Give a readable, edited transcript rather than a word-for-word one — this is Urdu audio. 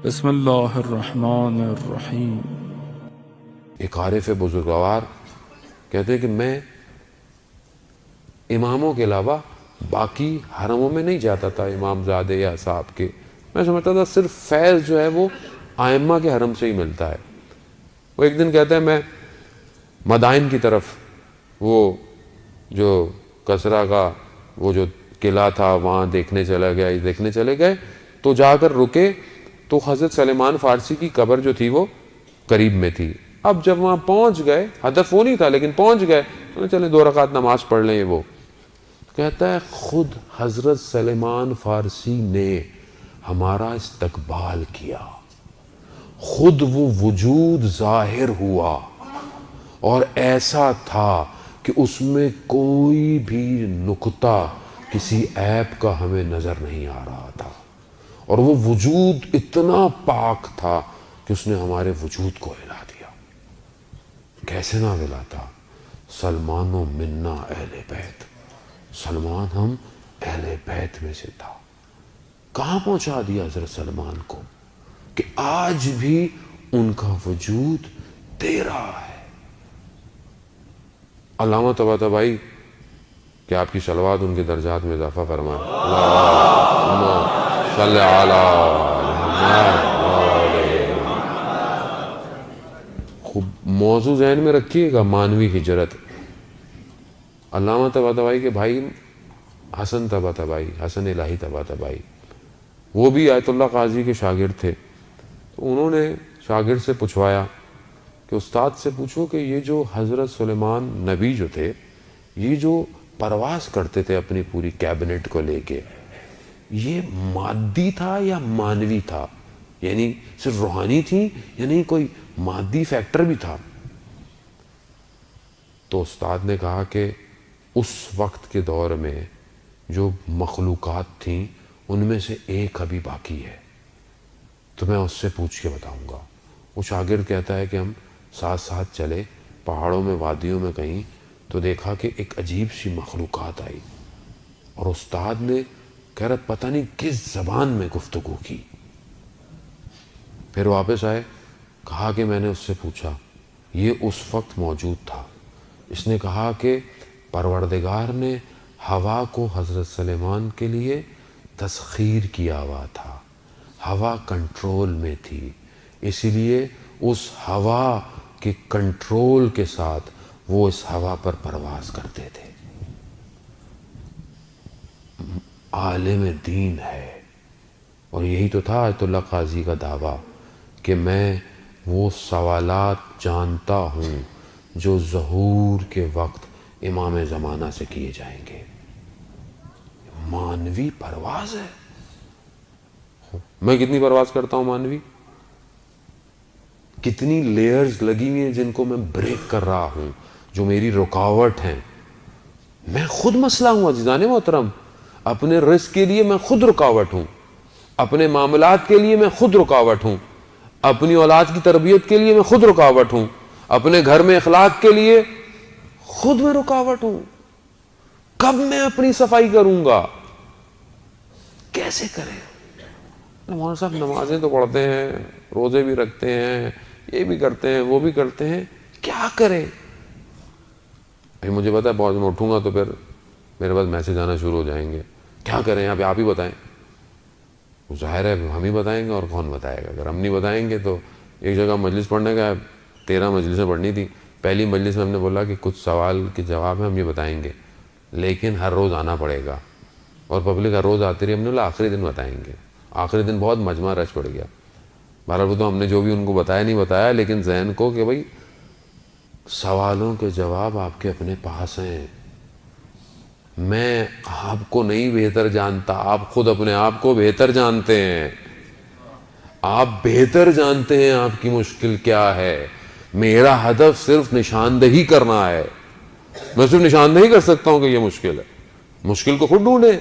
بسم اللہ الرحمن الرحیم۔ ایک عارف بزرگوار کہتے ہیں کہ میں اماموں کے علاوہ باقی حرموں میں نہیں جاتا تھا، امام زادے یا صاحب کے. میں سمجھتا تھا صرف فیض جو ہے وہ ائمہ کے حرم سے ہی ملتا ہے. وہ ایک دن کہتا ہے میں مدائن کی طرف وہ جو کسرا کا وہ جو قلعہ تھا وہاں دیکھنے چلے گئے تو جا کر رکے تو حضرت سلیمان فارسی کی قبر جو تھی وہ قریب میں تھی. اب جب وہاں پہنچ گئے، ہدف وہ نہیں تھا لیکن پہنچ گئے تو چلیں 2 رکعت نماز پڑھ لیں. وہ کہتا ہے خود حضرت سلیمان فارسی نے ہمارا استقبال کیا، خود وہ وجود ظاہر ہوا اور ایسا تھا کہ اس میں کوئی بھی نقطہ کسی عیب کا ہمیں نظر نہیں آ رہا تھا، اور وہ وجود اتنا پاک تھا کہ اس نے ہمارے وجود کو ہلا دیا. کیسے نہ ہلاتا؟ سلمان و منا اہل بیت، سلمان ہم اہل بیت میں سے تھا. کہاں پہنچا دیا حضرت سلمان کو کہ آج بھی ان کا وجود دے رہا ہے. علامہ طباطبائی کہ آپ کی صلوات ان کے درجات میں اضافہ فرمائے. اللہم صلی علی محمد. خوب موضوع ذہن میں رکھیے گا، مانوی ہجرت. علامہ طباطبائی کے بھائی حسن طباطبائی، حسن الہی طباطبائی، وہ بھی آیت اللہ قاضی کے شاگرد تھے. تو انہوں نے شاگرد سے پوچھوایا کہ استاد سے پوچھو کہ یہ جو حضرت سلیمان نبی جو تھے، یہ جو پرواز کرتے تھے اپنی پوری کیبنٹ کو لے کے، یہ مادی تھا یا مانوی تھا؟ یعنی صرف روحانی تھی یعنی کوئی مادی فیکٹر بھی تھا؟ تو استاد نے کہا کہ اس وقت کے دور میں جو مخلوقات تھیں ان میں سے ایک ابھی باقی ہے، تو میں اس سے پوچھ کے بتاؤں گا. وہ شاگرد کہتا ہے کہ ہم ساتھ ساتھ چلے پہاڑوں میں، وادیوں میں کہیں، تو دیکھا کہ ایک عجیب سی مخلوقات آئی، اور استاد نے کہہ رہا پتہ نہیں کس زبان میں گفتگو کی. پھر واپس آئے، کہا کہ میں نے اس سے پوچھا، یہ اس وقت موجود تھا. اس نے کہا کہ پروردگار نے ہوا کو حضرت سلیمان کے لیے تسخیر کیا ہوا تھا، ہوا کنٹرول میں تھی، اسی لیے اس ہوا کے کنٹرول کے ساتھ وہ اس ہوا پر پرواز کرتے تھے. عالم دین ہے، اور یہی تو تھا آیت اللہ قاضی کا دعویٰ کہ میں وہ سوالات جانتا ہوں جو ظہور کے وقت امام زمانہ سے کیے جائیں گے. مانوی پرواز ہے. میں کتنی پرواز کرتا ہوں مانوی؟ کتنی لیئرز لگی ہوئی ہیں جن کو میں بریک کر رہا ہوں، جو میری رکاوٹ ہیں. میں خود مسئلہ ہوں عزیزان محترم. اپنے رزق کے لیے میں خود رکاوٹ ہوں، اپنے معاملات کے لیے میں خود رکاوٹ ہوں، اپنی اولاد کی تربیت کے لیے میں خود رکاوٹ ہوں، اپنے گھر میں اخلاق کے لیے خود میں رکاوٹ ہوں. کب میں اپنی صفائی کروں گا؟ کیسے کریں؟ مولانا صاحب نمازیں تو پڑھتے ہیں، روزے بھی رکھتے ہیں، یہ بھی کرتے ہیں، وہ بھی کرتے ہیں، کیا کریں؟ مجھے پتا ہے بہت میں اٹھوں گا تو پھر میرے پاس میسج آنا شروع ہو جائیں گے، کیا کریں یہاں پہ آپ ہی بتائیں. ظاہر ہے ہم ہی بتائیں گے، اور کون بتائے گا؟ اگر ہم نہیں بتائیں گے تو ایک جگہ مجلس پڑھنے کا 13 مجلسیں پڑھنی تھی. پہلی مجلس میں ہم نے بولا کہ کچھ سوال کے جواب ہیں ہم یہ بتائیں گے، لیکن ہر روز آنا پڑے گا، اور پبلک ہر روز آتی رہی. ہم نے بولا آخری دن بتائیں گے. آخری دن بہت مجمع رش پڑ گیا. بہرحال وہ تو ہم نے جو بھی ان کو بتایا نہیں بتایا، لیکن ذہن کو کہ بھائی سوالوں کے جواب آپ کے اپنے پاس ہیں. میں آپ کو نہیں بہتر جانتا، آپ خود اپنے آپ کو بہتر جانتے ہیں. آپ بہتر جانتے ہیں آپ کی مشکل کیا ہے. میرا ہدف صرف نشاندہی کرنا ہے. میں صرف نشاندہی کر سکتا ہوں کہ یہ مشکل ہے. مشکل کو خود ڈھونڈیں.